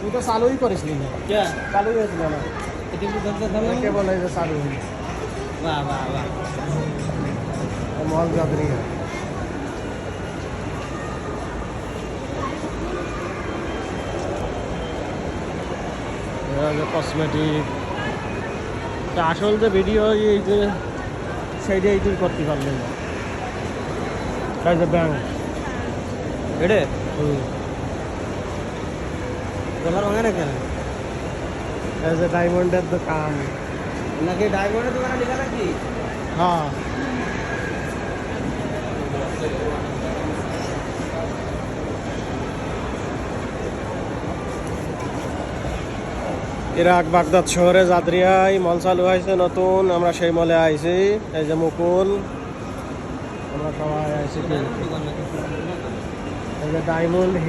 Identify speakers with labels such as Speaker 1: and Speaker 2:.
Speaker 1: তুই তো চালুই করিসনি না, চালুই হয়েছিল না, কেবল এই যে চালু হয়েছে। মল জাদরিয়া কসমেটিক, আসল যে ভিডিও এই যে সেইটাই তুই করতে পারলি না। এই যে ব্যাংক
Speaker 2: এডে ডলার ভাঙে না কেন?
Speaker 1: এই যে ডায়মন্ডের দোকান,
Speaker 2: নাকি ডায়মন্ডের দোকানে লেখা নাকি?
Speaker 1: হ্যাঁ ইরাক বাগদাদ শহরে জাদরিয়ায় মল চালু হয়েছে নতুন, আমরা সেই মলে আইছি। এই যে মুকুল, আমরা সবাই আইছি। এই যে ডায়মন্ড